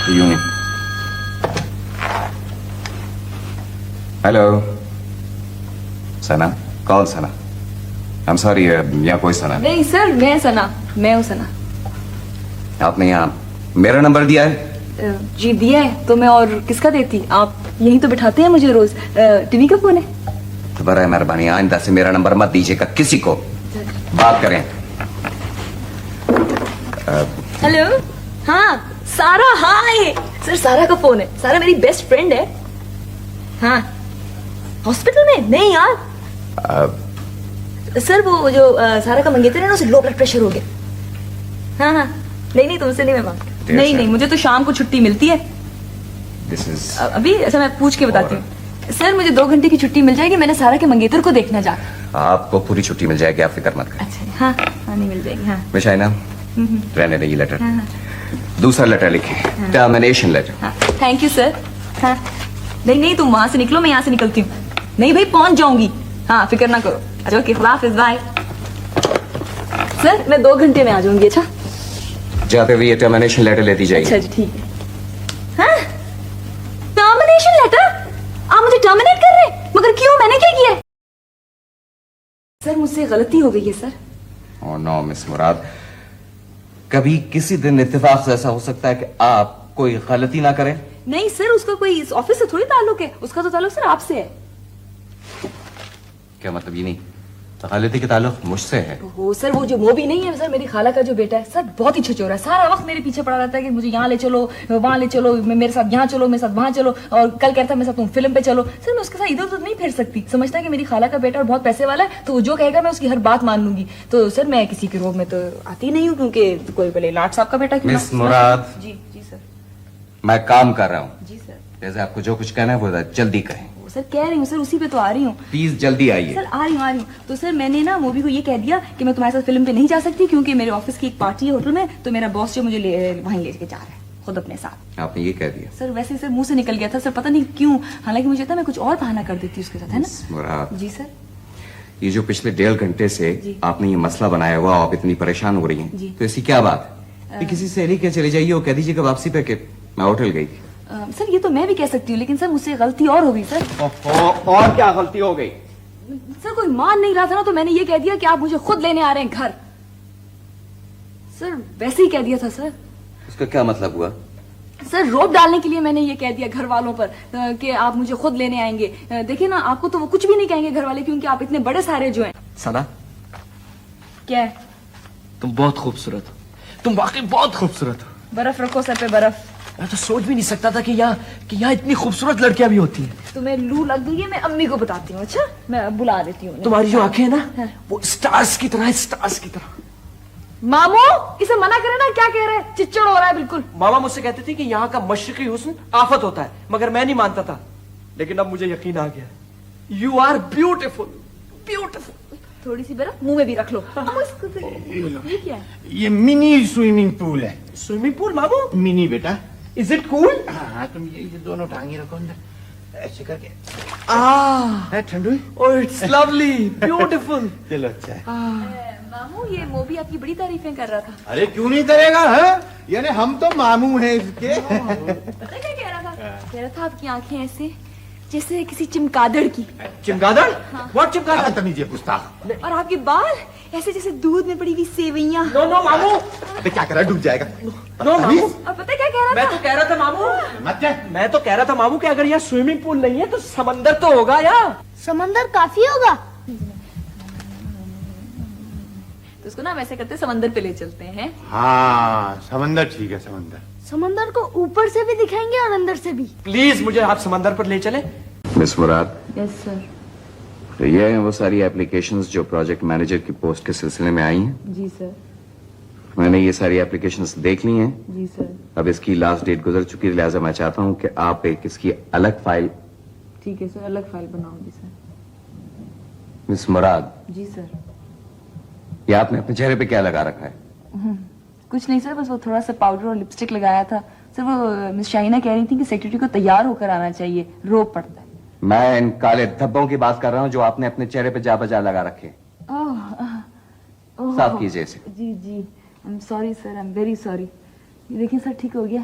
यूं ही। Hello Sana, call Sana. I am sorry, यहाँ कोई सना नहीं सर, मैं सना, मैं हूँ सना। आपने यहाँ मेरा नंबर दिया है? जी दिया है तो मैं और किसका देती। आप यहीं तो बिठाते हैं मुझे रोज। टीवी का फोन है? तो बड़ा मेहरबानी आइंदा से मेरा नंबर मत दीजिएगा किसी को। बात करें। हेलो, हाँ सारा। हाय सर, सारा का फोन है। सारा मेरी बेस्ट फ्रेंड है। हाँ, हॉस्पिटल में? नहीं यार सर, वो जो सारा का मंगेतर है ना, उसे लो ब्लड प्रेशर हो गया। हाँ हाँ, नहीं तुमसे नहीं मैं बात। नहीं, मुझे तो शाम को छुट्टी मिलती है। अभी ऐसा मैं पूछ के बताती हूँ सर। मुझे 2 घंटे की छुट्टी मिल जाएगी। मैंने सारा के मंगेतर को देखना जाकर। आपको पूरी छुट्टी मिल जाएगी, आप फिक्र मत करें। अच्छा, हाँ नहीं मिल जाएगी। हाँ मिशाइना, रहने दे ये लेटर। हाँ, दूसरा लेटर लिखे, टर्मिनेशन लेटर। हाँ, थैंक यू सर। हाँ नहीं तुम वहां से निकलो, मैं यहाँ से निकलती हूँ। नहीं भाई, पहुंच जाऊंगी। हाँ फिक्र ना करो। अच्छा ओके, खुदा हाफिज, बाय। सर मैं 2 घंटे में आ जाऊंगी। अच्छा, जाते हुए ये टर्मिनेशन लेटर लेती जाइए। अच्छा जी ठीक है। हाँ, टर्मिनेशन लेटर? आप मुझे टर्मिनेट कर रहे हैं? मगर क्यों, मैंने क्या किया? सर मुझसे गलती हो गई है सर। ओह नो मिस मुराद, कभी किसी दिन इत्तेफाक से ऐसा हो सकता है कि आप कोई गलती ना करें। नहीं सर, उसका कोई इस ऑफिस से थोड़ी ताल्लुक है। उसका तो ताल्लुक सर आपसे है। क्या मतलब? ये नहीं, तो गलती के ताल्लुक मुझसे है। हो सर, वो जो मोबी नहीं है सर, मेरी खाला का जो बेटा है सर, बहुत ही छचोरा है। सारा वक्त मेरे पीछे पड़ा रहता है कि मुझे यहाँ ले चलो, वहाँ ले चलो, मेरे साथ यहाँ चलो, मेरे साथ वहाँ चलो। और कल कहता है मेरे साथ तुम फिल्म पे चलो। सर मैं उसके साथ इधर उधर नहीं फिर सकती। समझता है कि मेरी खाला का बेटा और बहुत पैसे वाला है, तो वो जो कहेगा मैं उसकी हर बात मान लूंगी। तो सर मैं किसी के रोग में तो आती नहीं हूँ, क्योंकि कोई बोले लाट साहब का बेटा क्यों। मिस मुराद, जी सर। मैं काम कर रहा हूँ। जी सर। जैसे आपको जो कुछ कहना है वो जल्दी करें। सर कह रही हूँ सर, उसी पे तो आ रही हूँ। प्लीज जल्दी आइए। सर आ रही हूँ। तो सर मैंने ना मोबी को ये कह दिया कि मैं तुम्हारे साथ फिल्म पे नहीं जा सकती, क्योंकि मेरे ऑफिस की एक पार्टी है होटल में, तो मेरा बॉस जो मुझे वहीं लेके जा रहा है खुद अपने साथ। आपने ये कह दिया? सर वैसे सर मुंह से निकल गया था सर, पता नहीं क्यों। हालांकि मुझे था मैं कुछ और बहाना कर देती उसके साथ, है ना? मुराद जी सर। ये जो पिछले 1.5 घंटे से आपने ये मसला बनाया हुआ, आप इतनी परेशान हो रही हैं, तो ऐसी क्या बात है? किसी सहेली के चले जाइए और कह दीजिएगा वापसी पे कि मैं होटल गई थी। सर ये तो मैं भी कह सकती हूँ, लेकिन सर मुझसे गलती और हो गई सर। और क्या गलती हो गई? सर कोई मान नहीं रहा था ना, तो मैंने ये कह दिया कि आप मुझे खुद लेने आ रहे हैं घर। सर वैसे ही कह दिया था सर। उसका क्या मतलब हुआ? सर रोप डालने के लिए मैंने ये कह दिया घर वालों पर कि आप मुझे खुद लेने आएंगे। देखिए ना, आपको तो वो कुछ भी नहीं कहेंगे घर वाले, क्योंकि आप इतने बड़े सारे जो हैं। सना, क्या है? तुम बहुत खूबसूरत हो। तुम वाकई बहुत खूबसूरत हो। बर्फ रखो सर पे, बर्फ। मैं तो सोच भी नहीं सकता था कि यहाँ इतनी खूबसूरत लड़कियां भी होती हैं। तुम्हें लू लग गई है, मैं अम्मी को बताती हूँ। अच्छा मैं बुला देती हूँ। तुम्हारी जो आंखें हैं ना, वो स्टार्स की तरह है, स्टार्स की तरह। मामू इसे मना करे ना, क्या कह रहे हैं? चिच्चड़ हो रहा है बिल्कुल। मामा मुझसे कहते थे कि यहाँ का मशरकी हुस्न आफत होता है, मगर मैं नहीं मानता था। लेकिन अब मुझे यकीन आ गया। You are beautiful, beautiful. थोड़ी सी बर्फ मुंह में भी रख लो। ये क्या है? ये मिनी स्विमिंग पूल है। स्विमिंग पूल मामू? मिनी बेटा। Is it cool? हाँ तुम ये दोनों टांगे रखो अंदर ऐसे करके। है ठंडू? Oh it's lovely, beautiful. चलो अच्छा है। मामू ये मोबी आपकी बड़ी तारीफें कर रहा था। अरे क्यों नहीं करेगा है? यानी हम तो मामू हैं इसके। पता क्या कह रहा था? कह रहा था आपकी आंखें ऐसे जैसे किसी चमगादड़ की। चमगादड़? व्हाट चमगादड़? तमीज़े गुस्ताख। और आपके बाल ऐसे जैसे दूध में पड़ी हुई सेवइयां। नो मामू। अबे क्या कर रहा है, डूब जाएगा। नो मामू। और पता क्या कह रहा मैं था? तो कह रहा था मामू, मत जा। मैं तो कह रहा था मामू कि अगर यहाँ स्विमिंग पूल नहीं है तो समंदर तो होगा यार। समंदर काफी होगा। तो उसको ना वैसे करते समंदर पे ले चलते हैं। हाँ समंदर ठीक है, समंदर। समंदर को ऊपर से भी दिखाएंगे और अंदर से भी। प्लीज मुझे आप समंदर पर ले चले। मिस मुराद, यस सर। तो ये हैं वो सारी एप्लीकेशंस जो प्रोजेक्ट मैनेजर की पोस्ट के सिलसिले में आई हैं। जी सर। मैंने ये सारी एप्लीकेशंस देख ली हैं। जी सर। अब इसकी लास्ट डेट गुजर चुकी है, लिहाजा मैं चाहता हूँ कि आप एक इसकी अलग फाइल। ठीक है सर, अलग फाइल बनाऊंगी सर। मिस मुराद, जी सर। ये आपने अपने चेहरे पे क्या लगा रखा है? कुछ नहीं सर, बस वो थोड़ा सा पाउडर और लिपस्टिक लगाया था सर। वो मिस शाइना कह रही थी कि सेक्रेटरी को तैयार होकर आना चाहिए, रोब पड़ता है। मैं इन काले धब्बों की बात कर रहा हूँ जो आपने अपने चेहरे पे जा बजा लगा रखे। साफ कीजिए इसे। जी जी, I am sorry sir, I am very sorry. ये देखिए सर, ठीक हो गया।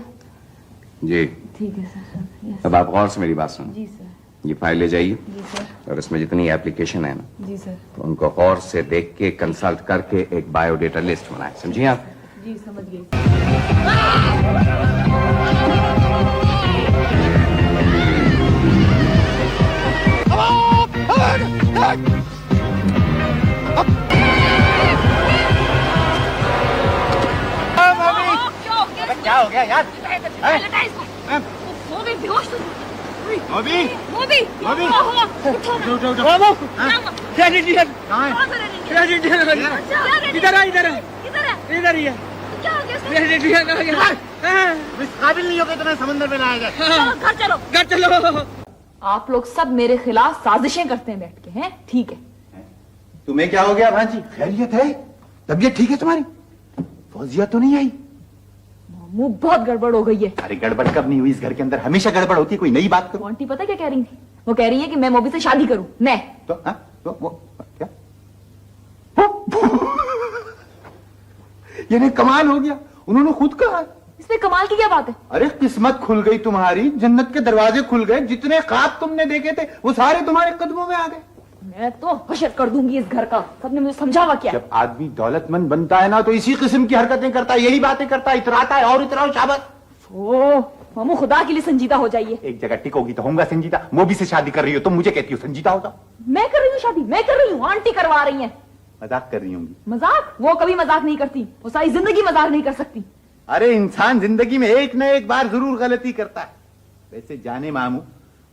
जी ठीक है सर। यस अब आप गौर से मेरी बात सुनो। जी सर। ये फाइल ले जाइए जी सर। और इसमें जितनी एप्लीकेशन है ना जी सर। तो उनको गौर से देख के कंसल्ट करके एक बायोडेटा लिस्ट बनाए, समझिए आप। जी समझ गई। क्या हो गया यार? हो गई बेहोश तो। अभी मोदी मोदी उठो ना। बाबू कैनेडियन कहाँ है? कैनेडियन इधर आ इधर है किधर है? इधर ही है क्या हो गया इसको? कैनेडियन आ गया। इस काबिल नहीं हो गए तुम्हें समंदर में लाया जाए। चलो घर चलो। घर चलो। आप लोग सब मेरे खिलाफ साजिशें करते हैं बैठ के, हैं? ठीक है। तुम्हें क्या हो गया भांजी? खैरियत है? तबीयत ठीक है तुम्हारी? फौजिया तो नहीं आई? मुंह बहुत गड़बड़ हो गई है। अरे गड़बड़ कब नहीं हुई? इस घर के अंदर हमेशा गड़बड़ होती है, कोई नई बात करो। आंटी पता क्या कह रही थी? वो कह रही है कि मैं मोबी से शादी करूं। मैं तो वो क्या? यानी कमाल हो गया, उन्होंने खुद कहा। इसमें कमाल की क्या बात है? अरे किस्मत खुल गई तुम्हारी, जन्नत के दरवाजे खुल गए, जितने ख्वाब तुमने देखे थे वो सारे तुम्हारे कदमों में आ गए। मैं तो हशर कर दूंगी इस घर का। सबने मुझे समझावा क्या? जब आदमी दौलतमंद बनता है ना तो इसी किस्म की हरकतें करता है, यही बातें करता है, इतराता है और इतराओ शाबाश। ओ मामू खुदा के लिए संजीदा हो जाइए। एक जगह टिकोगी तो होऊंगा संजीदा। मोबी से शादी कर रही हो तुम, मुझे कहती हो संजीदा हो जाओ। मैं कर रही हूँ शादी, मैं कर रही हूँ, आंटी करवा रही है। मजाक कर रही होंगी। मजाक? वो कभी मजाक नहीं करती, वो सारी जिंदगी मजाक नहीं कर सकती। अरे इंसान जिंदगी में एक न एक बार जरूर गलती करता है। वैसे जाने मामू,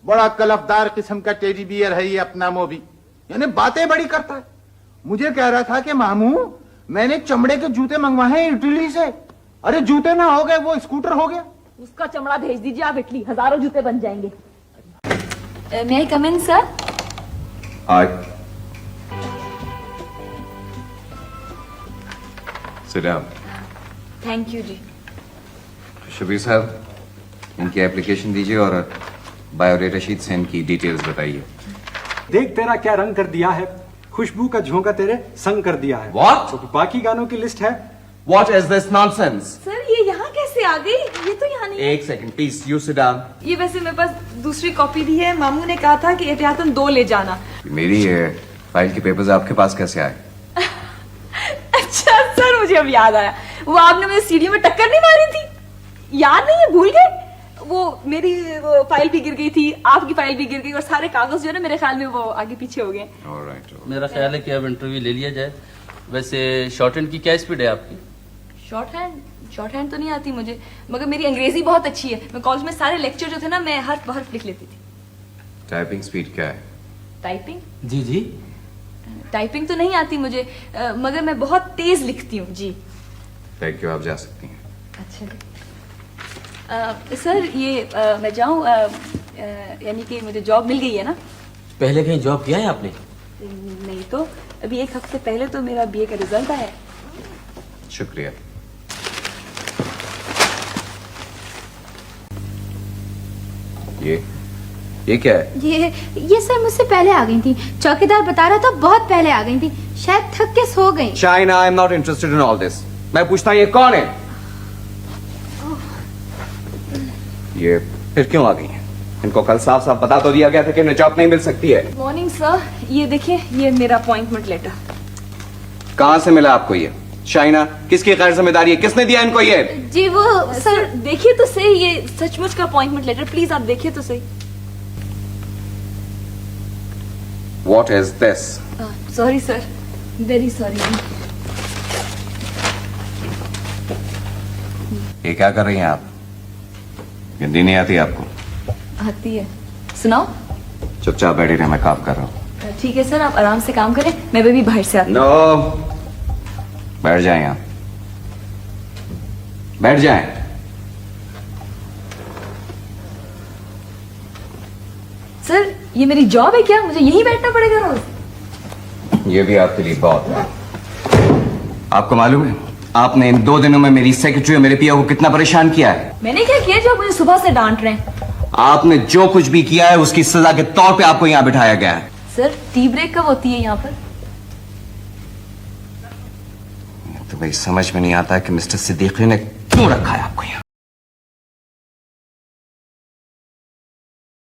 बड़ा कलफदार किस्म का टेडी बियर है ये अपना मोबी, यानी बातें बड़ी करता है। मुझे कह रहा था कि मामू मैंने चमड़े के जूते मंगवाए हैं इटली से। अरे जूते ना हो गए, वो स्कूटर हो गया। उसका चमड़ा भेज दीजिए आप इटली, हजारों जूते बन जाएंगे। May I come in sir? Sit down. Thank you जी। शबीर साहब, इनकी एप्लीकेशन दीजिए और बायोडेटा शीट से इनकी डिटेल्स बताइए। देख तेरा क्या रंग कर दिया है, खुशबू का झोंका तेरे संग कर दिया है। What? तो बाकी गानों की लिस्ट है। What is this nonsense? Sir ये यहाँ कैसे आ गई? ये तो यहाँ नहीं। एक second please, you sit down. ये वैसे मेरे पास दूसरी कॉपी भी है। मामू ने कहा था कि एहतियातन 2 ले जाना। मेरी फाइल के पेपर्स आपके पास कैसे आए? अच्छा सर, मुझे अब याद आया, वो आपने मुझे सीढ़ी में टक्कर नहीं मारी थी, याद नहीं है? भूल गए? वो मेरी वो फाइल भी गिर गई थी, आपकी फाइल भी गिर गई और सारे कागज जो है ना मेरे ख्याल में वो आगे पीछे हो गए। Alright. मेरा ख्याल है कि अब इंटरव्यू ले लिया जाए। वैसे शॉर्ट हैंड की क्या स्पीड है आपकी? शॉर्ट हैंड तो नहीं आती मुझे, मगर मेरी अंग्रेजी बहुत अच्छी है। मैं कॉलेज में सारे लेक्चर जो थे ना मैं हर्फ बहर्फ लिख लेती थी। टाइपिंग स्पीड क्या है? टाइपिंग? जी जी। टाइपिंग तो नहीं आती मुझे, मगर मैं बहुत तेज लिखती हूँ जी। थैंक यू, आप जा सकती हैं। अच्छा सर, ये मैं जाऊँ, यानी कि मुझे जॉब मिल गई है ना? पहले कहीं जॉब किया है आपने? नहीं तो अभी 1 हफ्ते पहले तो मेरा बीए का रिजल्ट आया। शुक्रिया। ये क्या है? ये सर मुझसे पहले आ गई थी। चौकीदार बता रहा था बहुत पहले आ गई थी, शायद थक के सो गई। China, I am not interested in all this. मैं पूछता हूँ ये कौन है? ये फिर क्यों आ गई है? इनको कल साफ साफ बता तो दिया गया था कि इन्हें जॉब नहीं मिल सकती है। मॉर्निंग सर, ये देखिए, ये मेरा अपॉइंटमेंट लेटर। कहाँ से मिला आपको ये? चाइना, किसकी गैर जिम्मेदारी है? किसने दिया इनको ये? जी वो सर देखिए तो सही, ये सचमुच का अपॉइंटमेंट लेटर, प्लीज आप देखिए तो सही। What is this? Sorry sir, very sorry. ये क्या कर रही हैं आप? हिंदी नहीं आती आपको? आती है, सुनाओ। चुपचाप बैठे रहे, मैं काम कर रहा हूँ। ठीक है सर, आप आराम से काम करें, मैं भी बाहर से आती हूँ। नो, बैठ जाएं आप, बैठ जाएं। सर ये मेरी जॉब है क्या? मुझे यहीं बैठना पड़ेगा रोज? ये भी आपके लिए बहुत है। आपको मालूम है आपने इन 2 दिनों में मेरी सेक्रेटरी और मेरे पिया को कितना परेशान किया है? मैंने क्या किया जो आप मुझे सुबह से डांट रहे हैं? आपने जो कुछ भी किया है उसकी सजा के तौर पे आपको यहाँ बिठाया गया है। सर टी ब्रेक कब होती है यहाँ पर? तो भाई समझ में नहीं आता कि मिस्टर सिद्दीकी ने क्यों रखा है आपको यहाँ।